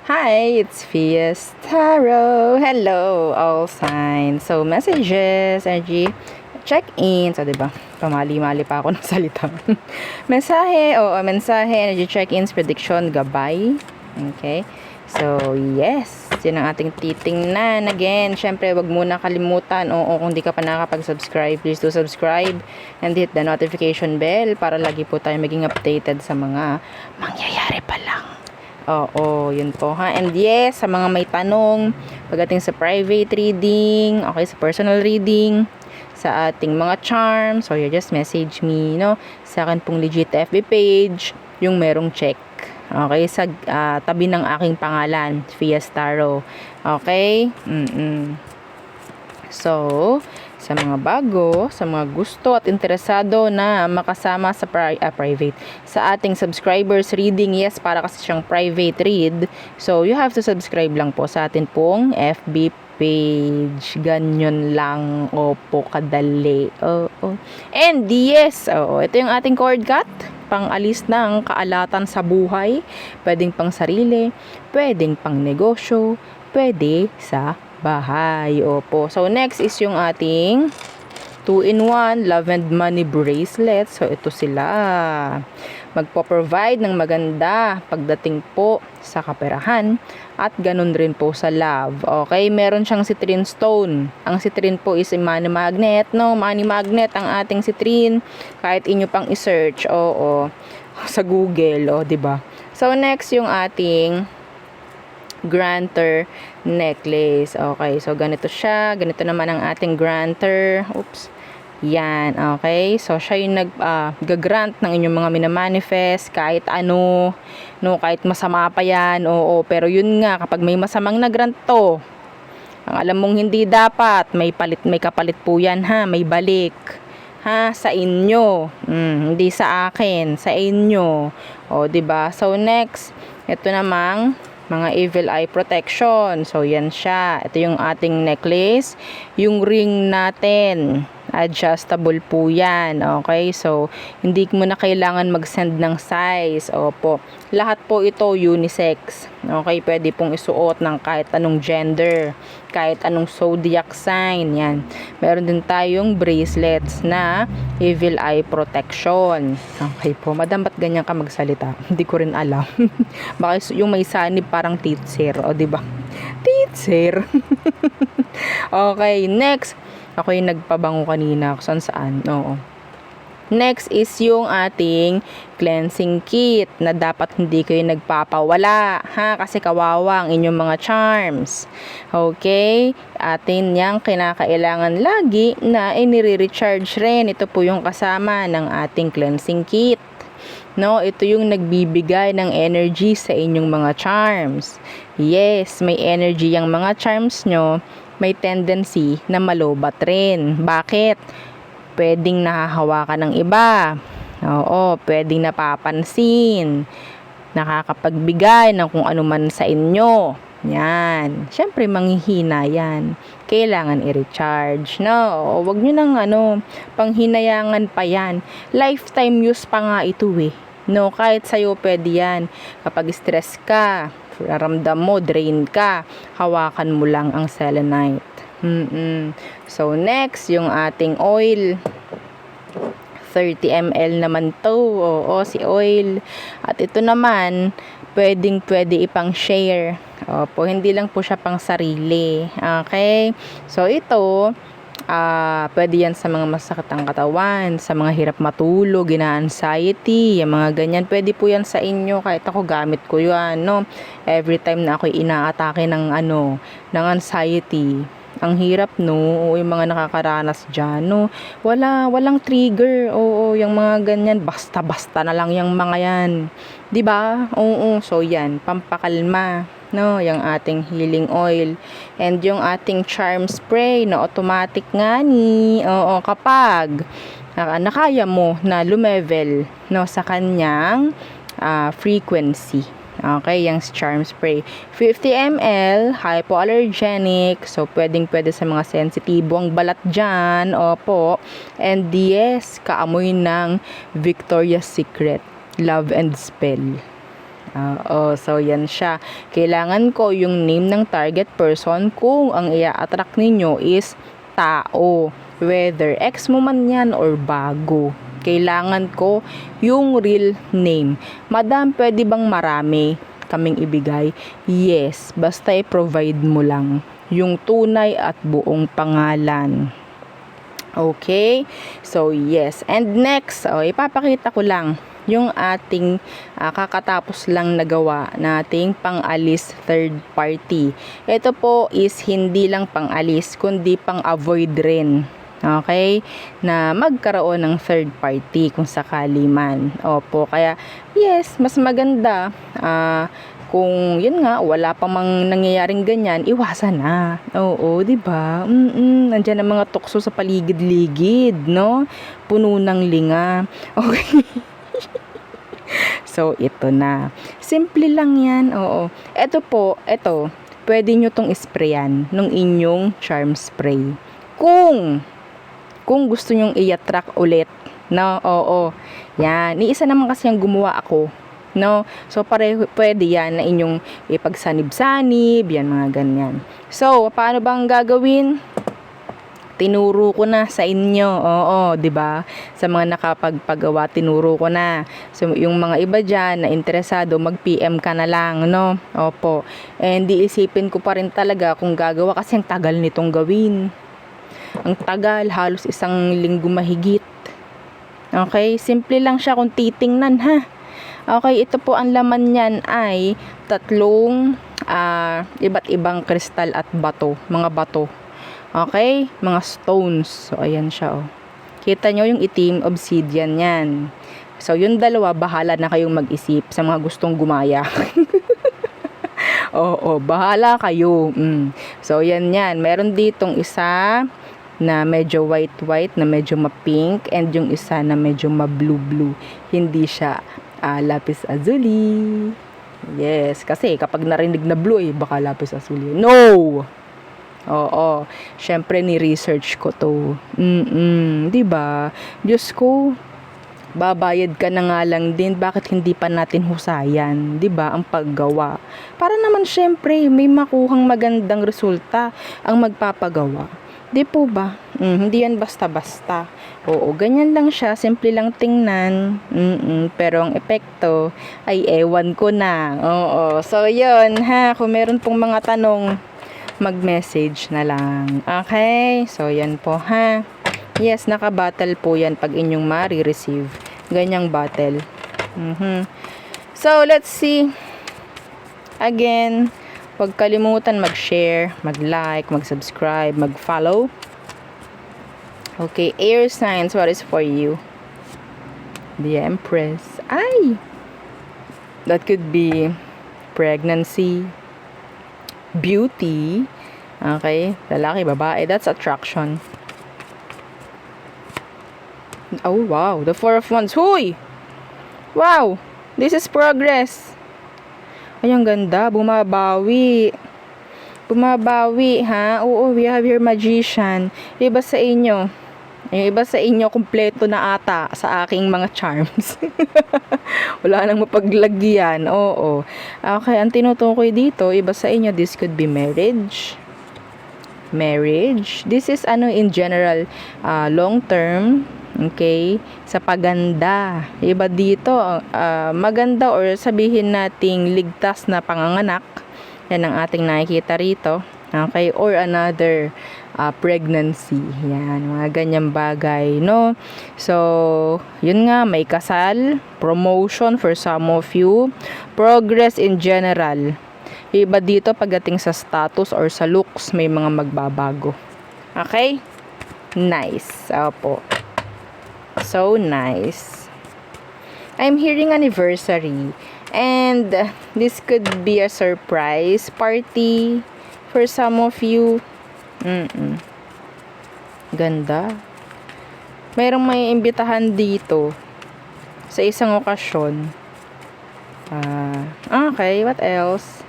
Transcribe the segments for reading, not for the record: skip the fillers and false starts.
Hi, it's Fiestaro. Hello, all signs. So, messages, energy, check-in. So, diba? Pamali-mali pa ako ng salita. Mensahe, energy check-ins, prediction, gabay. Okay. So, yes. Yan ang ating titingnan. Again, syempre, wag muna kalimutan. Kung di ka pa nakakapag-subscribe, please do subscribe and hit the notification bell para lagi po tayo maging updated sa mga mangyayari pa lang. Oo, yun po ha. And yes, sa mga may tanong pagdating sa private reading, okay, sa personal reading, sa ating mga charms, so you just message me, no? Sa akin pong legit FB page, yung merong check. Okay, sa tabi ng aking pangalan, Fiestaro. Okay? So, sa mga bago, sa mga gusto at interesado na makasama sa private, sa ating subscribers reading, yes, para kasi siyang private read, so you have to subscribe lang po sa atin pong FB page. Ganyan lang. Opo, kadali. And yes, ito yung ating cord cut. Pang-alis ng kaalatan sa buhay. Pwedeng pang sarili, pwedeng pang negosyo, pwede sa bahay. Opo. So, next is yung ating 2-in-1 Love and Money bracelet. So, ito sila. Magpo-provide ng maganda pagdating po sa kaperahan at ganun rin po sa love. Okay, meron siyang citrine stone. Ang citrine po is money magnet, no? Money magnet ang ating citrine. Kahit inyo pang i-search, sa Google, 'di ba? So, next yung ating granter necklace. Okay, so ganito siya. Ganito naman ang ating granter. Oops. Yan, okay. So, siya yung nag-grant ng inyong mga minamanifest, kahit ano, no, kahit masama pa yan, pero yun nga, kapag may masamang nag-grant to, ang alam mong hindi dapat, may kapalit po yan, ha, may balik, ha, sa inyo, hindi sa akin, sa inyo, diba? So, next, ito namang, mga evil eye protection. So, yan siya. Ito yung ating necklace. Yung ring natin, adjustable po yan. Okay? So, hindi mo na kailangan mag-send ng size. Opo. Lahat po ito unisex. Okay? Pwede pong isuot ng kahit anong gender. Kahit anong zodiac sign. Yan. Meron din tayong bracelets na evil eye protection. Okay po. Madam, ba't ganyan ka magsalita? Hindi ko rin alam. Baka yung may sanib parang teacher. Diba? Teacher. Okay. Next. Ako yung nagpabango kanina kung saan. Next is yung ating cleansing kit na dapat hindi kayo nagpapawala, ha? Kasi kawawa ang inyong mga charms. Okay? Atin yang kinakailangan lagi na inire-recharge rin. Ito po yung kasama ng ating cleansing kit. No, ito yung nagbibigay ng energy sa inyong mga charms. Yes, may energy yung mga charms nyo, may tendency na malobat rin. Bakit? Pwedeng nahahawakan ng iba. Pwedeng napapansin. Nakakapagbigay ng kung ano man sa inyo. Yan. Siyempre, manghihina yan. Kailangan i-recharge. No, wag nyo nang panghinayangan pa yan. Lifetime use pa nga ito eh. No, kahit sa'yo pwede yan. Kapag stress ka, ramdam mo, drain ka, hawakan mo lang ang selenite. So, next, yung ating oil. 30 ml naman to. Si oil. At ito naman, pwede ipang share. Hindi lang po siya pang sarili. Okay? So, ito, pwede yan sa mga masakit ang katawan, sa mga hirap matulog, ina-anxiety, yung mga ganyan. Pwede po yan sa inyo, kahit ako gamit ko yan, no? Every time na ako inaatake ng anxiety. Ang hirap, no? Yung mga nakakaranas dyan, no? Walang trigger. Yung mga ganyan, basta-basta na lang yung mga yan. 'Di ba? So yan, pampakalma, no? Yung ating healing oil and yung ating charm spray na automatic nga ni. Kapag nakaya mo na lumevel, no, sa kanyang frequency. Okay, yung charm spray. 50 ml, hypoallergenic. So, pwede sa mga sensitibo ang balat dyan. And yes, kaamoy ng Victoria's Secret Love and Spell. Oo, so yan siya. Kailangan ko yung name ng target person kung ang i-attract ninyo is tao. Whether ex mo man yan or bago. Kailangan ko yung real name. Madam, pwede bang marami kaming ibigay? Yes, basta i-provide mo lang yung tunay at buong pangalan. Okay? So, yes. And next, ipapakita ko lang yung ating kakatapos lang nagawa nating pang-alis third party. Ito po is hindi lang pang-alis, kundi pang-avoid rin. Okay? Na magkaroon ng third party kung sakali man. Opo, kaya yes, mas maganda kung yun nga wala pa mang nangyayaring ganyan, iwasan na. Oo, 'di ba? Nandiyan ang mga tukso sa paligid-ligid, no? Puno ng linga. Okay. So, ito na. Simple lang 'yan. Oo. Ito, pwede nyo tong isprayan nung inyong charm spray. Kung gusto nyong i-attract ulit, no? Oo. Yan. Isa naman kasi yung gumawa ako. No? So, pwede yan na inyong ipagsanib-sanib, yan mga ganyan. So, paano bang gagawin? Tinuro ko na sa inyo. Oo, 'di ba? Sa mga nakapagpagawa, tinuro ko na. So, yung mga iba diyan na interesado, mag-PM ka na lang, no? Opo. And di isipin ko pa rin talaga kung gagawa kasi ang tagal nitong gawin. Ang tagal, halos 1 linggo mahigit. Okay, simple lang siya kung titingnan, ha. Okay, ito po ang laman niyan ay 3 iba't ibang kristal at bato, mga bato. Okay, mga stones. So, ayan siya, oh. Kita nyo yung itim, obsidian yan. So, yung dalawa, bahala na kayong mag-isip sa mga gustong gumaya. Oo, bahala kayo. So, yan. Meron ditong isa na medyo white-white, na medyo ma-pink, and yung isa na medyo ma-blue-blue. Hindi siya lapis lazuli. Yes, kasi kapag narinig na blue, baka lapis lazuli. No! Oo, syempre ni-research ko to. 'Di ba? Diyos ko, babayad ka na nga lang din, bakit hindi pa natin husayan, 'di ba, ang paggawa? Para naman syempre may makuhang magandang resulta ang magpapagawa. 'Di po ba? Hindi yan basta-basta. Oo, ganyan lang siya, simple lang tingnan. Pero ang epekto ay ewan ko na. Oo, so 'yun ha, kung meron pong mga tanong, mag-message na lang. Okay? So, yan po, ha? Yes, naka-bottle po yan pag inyong ma-receive. Ganyang bottle. So, let's see. Again, huwag kalimutan mag-share, mag-like, mag-subscribe, mag-follow. Okay, air signs, what is for you? The Empress. Ay! That could be pregnancy, beauty, okay, lalaki, babae, that's attraction. Oh, wow, the 4 of Wands. Huy! Wow, this is progress. Ay, ang ganda, bumabawi, ha. Oo, we have your Magician. Iba sa inyo, yung iba sa inyo kumpleto na ata sa aking mga charms. Wala nang mapaglagyan. Oo. Okay, ang tinutukoy dito, iba sa inyo, this could be marriage. This is in general, long term. Okay? Sa paganda. Iba dito, maganda or sabihin nating ligtas na panganganak. Yan ang ating nakikita rito. Okay? Or another pregnancy. Yan, mga ganyang bagay, no? So, yun nga, may kasal, promotion for some of you, progress in general. Iba dito pagdating sa status or sa looks, may mga magbabago. Okay? Nice. Opo. So nice. I'm hearing anniversary. And this could be a surprise party for some of you. Ganda. Mayroong may imbitahan dito sa isang okasyon. Okay, what else?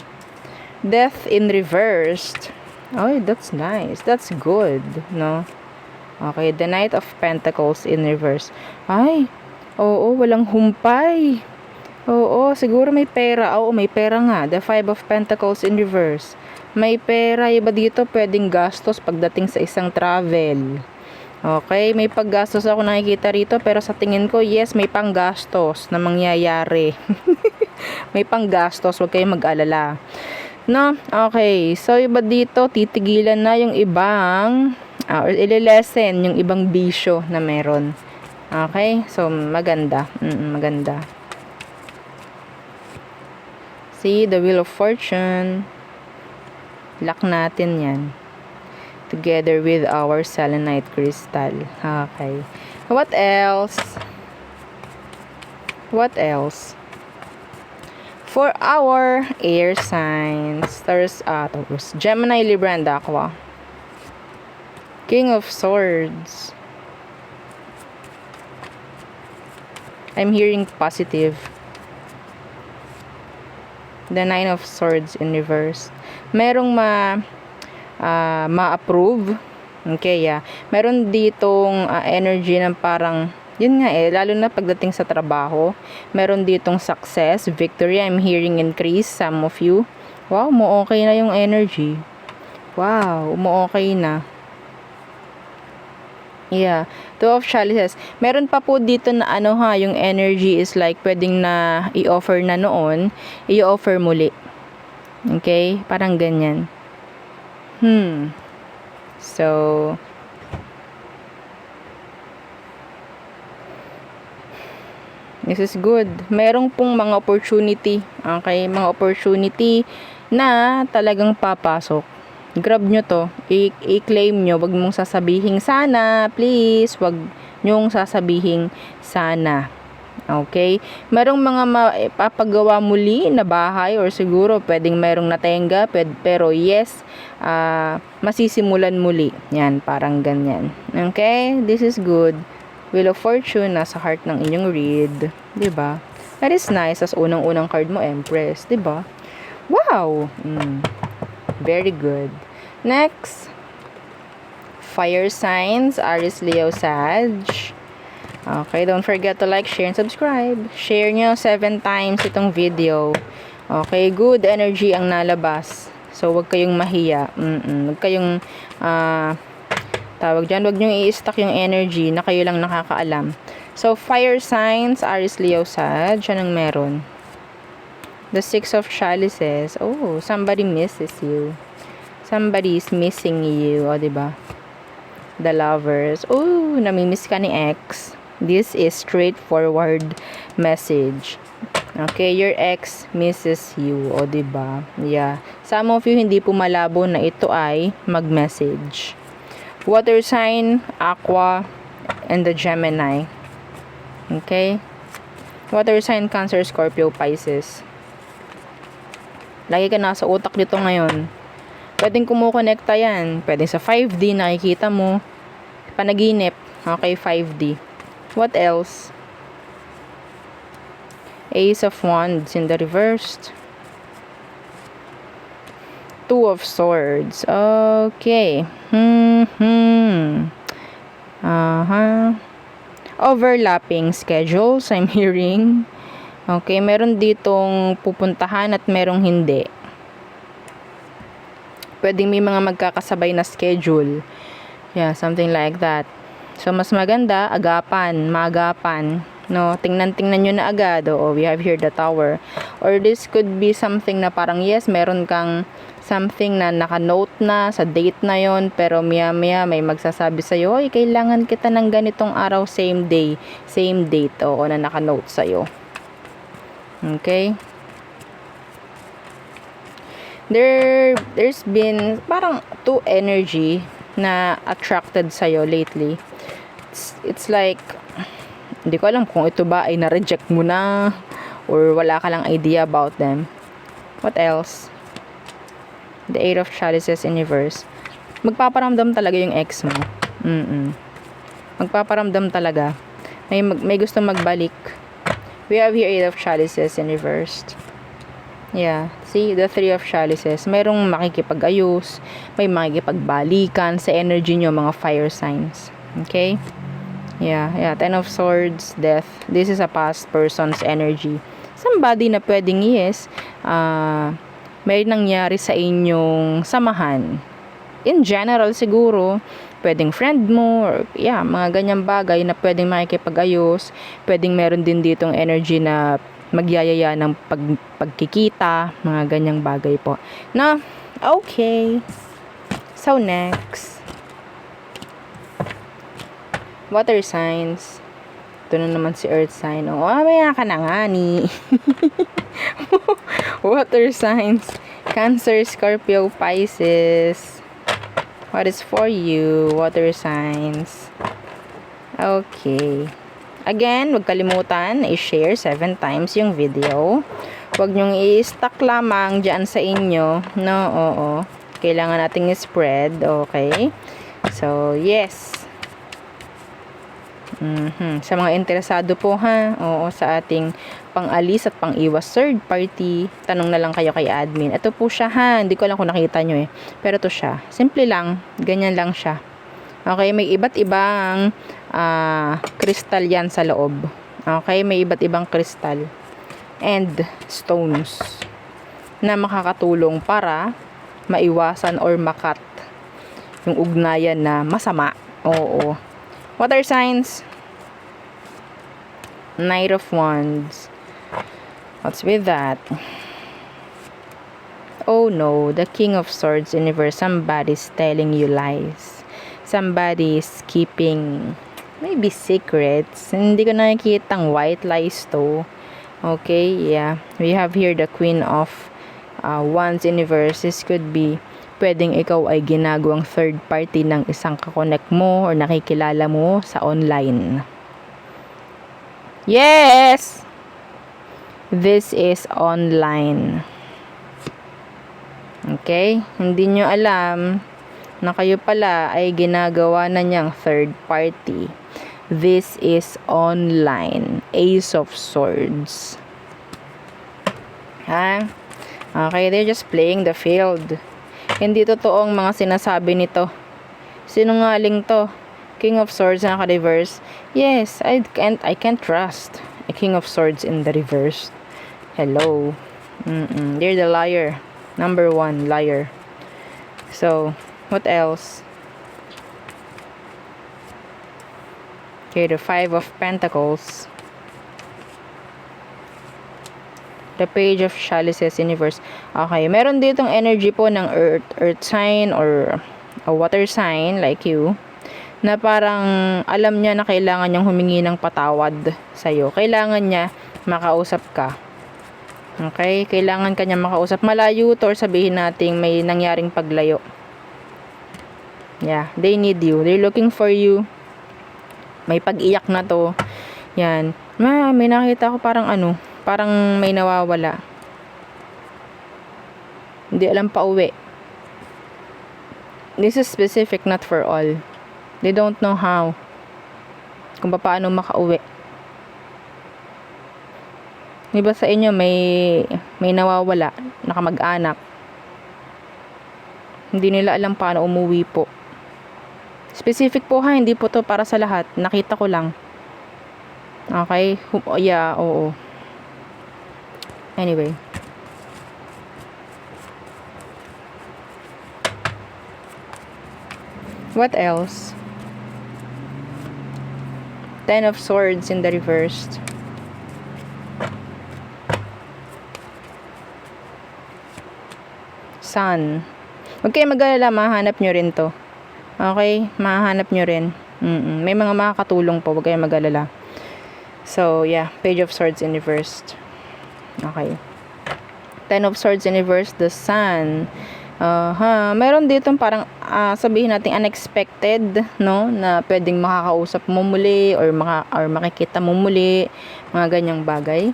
Death in reversed. Oh, that's nice. That's good, no? Okay, the Knight of Pentacles in reverse. Ay, oo, walang humpay. Oo, siguro may pera. Oo, may pera nga. The Five of Pentacles in reverse. May pera. Iba dito, pwedeng gastos pagdating sa isang travel. Okay, may paggastos ako nakikita rito, pero sa tingin ko, yes, may panggastos na mangyayari. May panggastos, huwag kayong mag-alala. No? Okay, so iba dito, titigilan na yung ibang, or ililesen yung ibang bisyo na meron. Okay, so maganda. Maganda. See, the Wheel of Fortune. Lock natin yan. Together with our selenite crystal. Okay. What else? What else? For our air signs, there's Gemini, Libra, and Aqua. King of Swords. I'm hearing positive. The Nine of Swords in reverse. Merong ma-approve. Okay, yeah. Meron ditong energy ng parang, yun nga lalo na pagdating sa trabaho. Meron ditong success, victory. I'm hearing increase, some of you. Wow, mo-okay na yung energy. Wow, mo-okay na. Yeah. Two of Chalices. Meron pa po dito na yung energy is like pwedeng na i-offer na noon, i-offer muli. Okay? Parang ganyan. So, this is good. Merong pong mga opportunity. Okay? Mga opportunity na talagang papasok. Grab nyo to. I-claim nyo. Wag mong sasabihin sana. Please. Wag nyong sasabihin sana. Okay? Merong mga papagawa muli na bahay or siguro pwedeng merong natenga. Pero yes, masisimulan muli. Yan, parang ganyan. Okay? This is good. Wheel of Fortune, nasa heart ng inyong read. Diba? That is nice. As unang-unang card mo, Empress. Diba? Wow! Very good. Next, fire signs, Aries, Leo, Sag. Okay, don't forget to like, share, and subscribe. Share nyo 7 times itong video. Okay, good energy ang nalabas. So, wag kayong mahiya. Wag kayong, tawag dyan, wag nyo i-stack yung energy na kayo lang nakakaalam. So, fire signs, Aries, Leo, Sag. Yan ang meron. The Six of Chalices. Oh, somebody misses you. Somebody is missing you. O, diba? The Lovers. Oh, namimiss ka ni ex. This is straightforward message. Okay, your ex misses you. O, diba? Yeah. Some of you hindi po malabo na ito ay mag-message. Water sign, Aqua, and the Gemini. Okay? Water sign, Cancer, Scorpio, Pisces. Lagi ka nasa utak dito ngayon. Pwedeng kumukonekta yan. Pwedeng sa 5D, nakikita mo. Panaginip. Okay, 5D. What else? Ace of Wands in the reversed. Two of Swords. Okay. Overlapping schedules, I'm hearing. Okay, meron ditong pupuntahan at merong hindi. Pwedeng may mga magkakasabay na schedule. Yeah, something like that. So, mas maganda, maagapan. No, tingnan nyo na agad. We have here the Tower. Or this could be something na parang, yes, meron kang something na naka-note na sa date na yon, pero maya may magsasabi sa'yo, oy, kailangan kita ng ganitong araw, same day, same date, na naka-note sa'yo. Okay? There's been parang two energy na attracted sa'yo lately. It's like, hindi ko alam kung ito ba ay na-reject mo na or wala ka lang idea about them. What else? The Eight of Chalices in reverse. Magpaparamdam talaga yung ex mo. Magpaparamdam talaga. May gusto magbalik. We have here Eight of Chalices in reversed. Yeah. See, the Three of Chalices. Merong makikipag-ayos. May makikipagbalikan sa energy nyo, mga fire signs. Okay? Yeah. Ten of Swords, Death. This is a past person's energy. somebody na pwedeng yes, may nangyari sa inyong samahan. In general siguro, pwedeng friend mo, or yeah, mga ganyang bagay na pwedeng makikipag-ayos. Pwedeng meron din ditong energy na magyayaya ng pagkikita, mga ganyang bagay po. No? Okay. So next, water signs. Ito na naman si earth sign. Oh, maya ka na nga ni. Water signs. Cancer, Scorpio, Pisces. What is for you, water signs? Okay. Again, huwag kalimutan i-share 7 times yung video. Huwag nyong i-stuck lamang dyan sa inyo. No, oo. Kailangan nating i-spread. Okay. So, yes. Sa mga interesado po ha, oo, sa ating pang-alis at pang-iwas third party, tanong na lang kayo kay admin. Ito po siya ha, hindi ko lang kung nakita nyo eh. Pero ito siya, simple lang, ganyan lang siya. Okay, may iba't ibang crystal yan sa loob. Okay, may iba't ibang crystal and stones na makakatulong para maiwasan or makat yung ugnayan na masama. Oo. Water signs. Knight of Wands. What's with that? Oh no, the King of Swords universe. Somebody's telling you lies. Somebody's keeping maybe secrets. Hindi ko nakikitang white lies to. Okay, yeah. We have here the Queen of Wands universe. This could be pwedeng ikaw ay ginagawang third party ng isang kakonek mo or nakikilala mo sa online. Yes! This is online. Okay? Hindi nyo alam na kayo pala ay ginagawa na niyang third party. This is online. Ace of Swords. Ha? Okay, they're just playing the field. Hindi totoong mga sinasabi nito. Sinungaling to. King of Swords na naka-reverse. Yes, I can't trust a King of Swords in the reverse. Hello. They're the liar. Number 1, liar. So, what else? Okay, the 5 of Pentacles. The Page of Chalices universe. Okay, meron ditong energy po ng earth sign or a water sign like you na parang alam niya na kailangan niyang humingi ng patawad sa'yo. Kailangan niya makausap ka. Okay? Kailangan ka niya makausap. Malayo to or sabihin natin may nangyaring paglayo. Yeah, they need you. They're looking for you. May pag-iyak na to. Yan. May nakita ko parang parang may nawawala. Hindi alam pa uwi. This is specific, not for all. They don't know how. Kung paano makauwi. Diba sa inyo may nawawala, nakamag-anak. Hindi nila alam paano umuwi po. Specific po ha, hindi po to para sa lahat. Nakita ko lang. Okay? Yeah, oo. Anyway. What else? 10 of Swords in the reversed. Sun. Huwag kayo mag-alala, mahanap nyo rin to. Okay? Mahanap nyo rin. May mga makakatulong po, huwag kayo mag-alala. So, yeah. Page of Swords in reversed. Okay. 10 of Swords in reverse, the Sun. Meron dito parang sabihin natin unexpected, no, na pwedeng makakausap mo muli or makikita mo muli, mga ganyang bagay.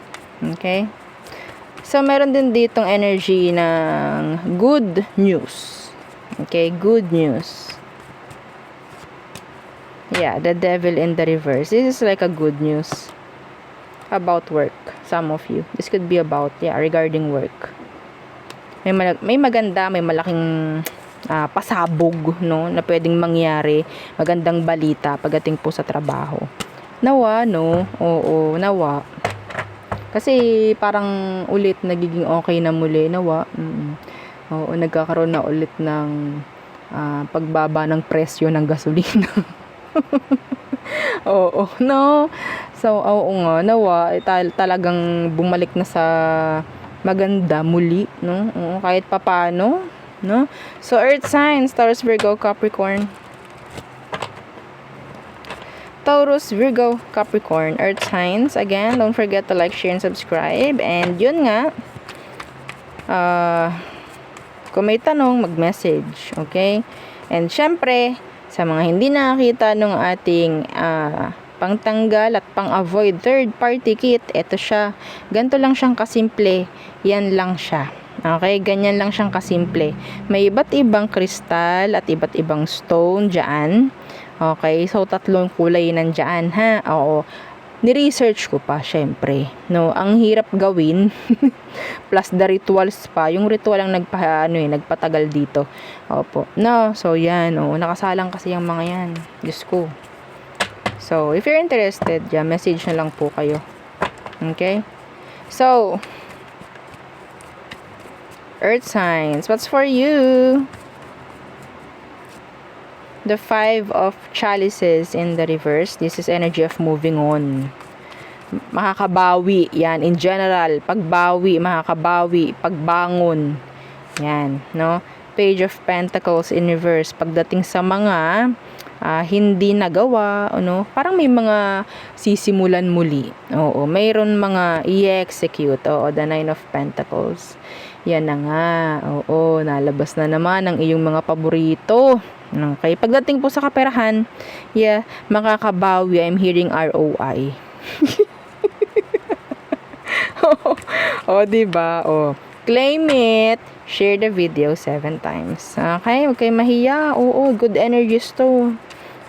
Okay? So meron din ditong energy ng good news. Okay, good news. Yeah, the Devil in the reverse. This is like a good news about work. Some of you. This could be about, regarding work. May maganda, may malaking pasabog, no, na pwedeng mangyari. Magandang balita pagdating po sa trabaho. Nawa, no? Oo, nawa. Kasi parang ulit nagiging okay na muli, nawa. Oo, nagkakaroon na ulit ng pagbaba ng presyo ng gasolina. Oo, no? So, oo nga, nawa, talagang bumalik na sa maganda muli, no? Oo, kahit papano, no? So, Earth signs, Taurus, Virgo, Capricorn. Taurus, Virgo, Capricorn, Earth signs. Again, don't forget to like, share, and subscribe. And yun nga, kung may tanong, mag-message. Okay? And syempre, sa mga hindi nakakita ng ating pangtanggal at pang-avoid third-party kit, eto siya. Ganito lang siyang kasimple. Yan lang siya. Okay? Ganyan lang siyang kasimple. May iba't ibang kristal at iba't ibang stone dyan. Okay? So, 3 kulay nandyan, ha? Oo. Ni-research ko pa, syempre. No, ang hirap gawin. Plus the rituals pa. Yung ritual ang nagpatagal dito. Opo. No, so yan. Oh, nakasalang kasi yung mga yan. Diyos ko. So, if you're interested, yeah, message na lang po kayo. Okay? So, Earth signs. What's for you? The 5 of chalices in the reverse. This is energy of moving on. Makakabawi. Yan. In general, pagbawi, makakabawi, pagbangon. Yan. No? Page of Pentacles in reverse. Pagdating sa mga hindi nagawa, ano, parang may mga sisimulan muli. Oo, mayroon mga i-execute. Oo, the 9 of Pentacles. Yan na nga. Oo, nalabas na naman ang iyong mga paborito. Okay, pagdating po sa kaperahan, yeah, makakabawi. I'm hearing ROI. O, diba? O, claim it. Share the video 7 times. Okay, huwag kayo mahiya. Oo, good energies to.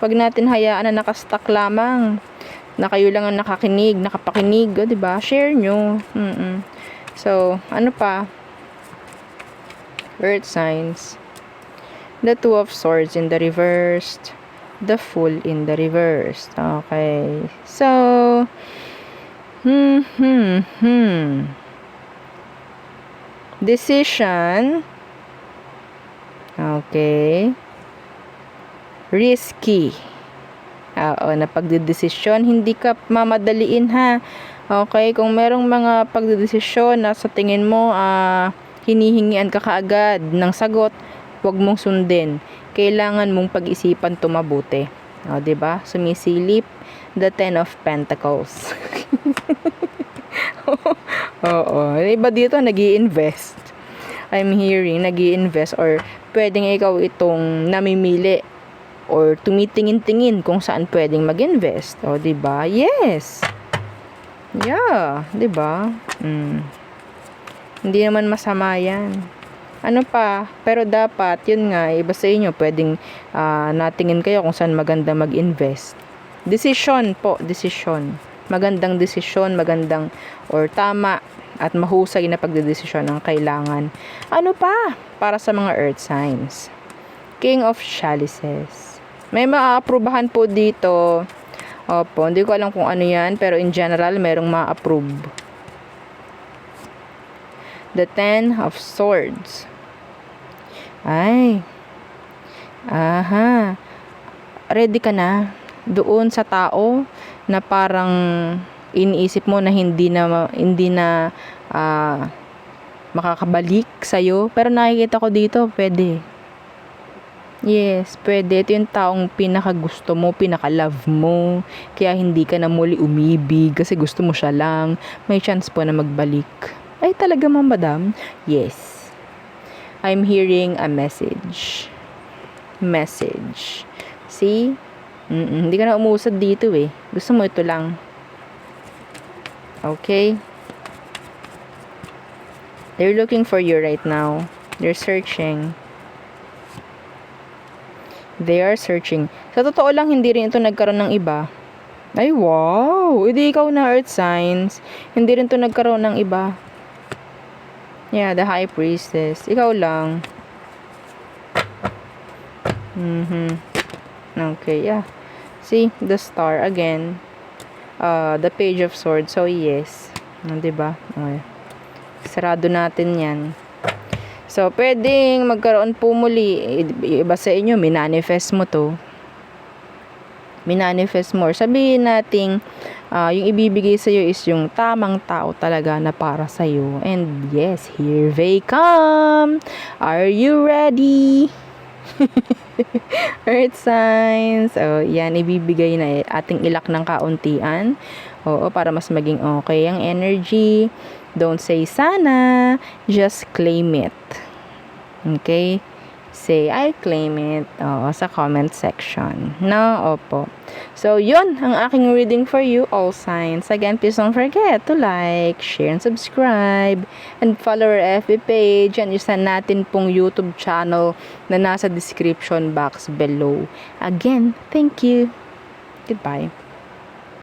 Huwag natin hayaan na nakastuck lamang. Na kayo lang ang nakapakinig. O, diba? Share nyo. So, ano pa? Earth signs. The 2 of Swords in the reversed. The Fool in the reversed. Okay. So, decision. Okay. Risky. Oo, na pagdedesisyon, hindi ka mamadaliin, ha. Okay, kung merong mga pagdedesisyon na sa tingin mo hinihingian ka kaagad ng sagot, huwag mong sundin. Kailangan mong pag-isipan to mabuti. O, diba? Sumisilip, the 10 of Pentacles. Oo. Iba dito, nag-i-invest. I'm hearing, nag-i-invest or pwedeng ikaw itong namimili or tumitingin-tingin kung saan pwedeng mag-invest. O, diba? Yes. Yeah. Diba? Hindi naman masama yan. Ano pa? Pero dapat, yun nga, iba sa inyo, pwedeng natingin kayo kung saan maganda mag-invest. Decision po, decision. Magandang desisyon, magandang or tama at mahusay na pagdedesisyon ang kailangan. Ano pa? Para sa mga earth signs. King of Chalices. May maaprubahan po dito. Opo, hindi ko alam kung ano yan, pero in general, merong ma-approve. The 10 of Swords. Ay. Aha. Ready ka na doon sa tao na parang iniisip mo na hindi na makakabalik sa'yo. Pero nakikita ko dito, pwede. Yes, pwede. Ito yung taong pinakagusto mo, pinaka-love mo. Kaya hindi ka na muli umibig kasi gusto mo siya lang. May chance po na magbalik. Ay, talaga madam? Yes. I'm hearing a message. Message. See? Hindi ka na umuusad dito eh. Gusto mo ito lang. Okay? They're looking for you right now. They're searching. They are searching. Sa totoo lang, hindi rin ito nagkaroon ng iba. Ay, wow! Hindi ikaw na earth signs. Hindi rin ito nagkaroon ng iba. Yeah, the High Priestess. Ikaw lang. Okay, yeah. See, the Star again. The Page of Swords. So, yes. Diba? Okay. Sarado natin yan. So, pwedeng magkaroon po muli. Iba sa inyo, minanifest mo to. Minanifest more. Sabihin natin, yung ibibigay sa'yo is yung tamang tao talaga na para sa'yo. And yes, here they come. Are you ready? Earth signs. Yan, ibibigay na ating ilak ng kauntian. Oo, para mas maging okay ang energy. Don't say sana, just claim it. Okay? Say, I claim it. Oo, sa comment section. No? Opo. So, yun ang aking reading for you, all signs. Again, please don't forget to like, share, and subscribe. And follow our FB page. And isa natin pong YouTube channel na nasa description box below. Again, thank you. Goodbye.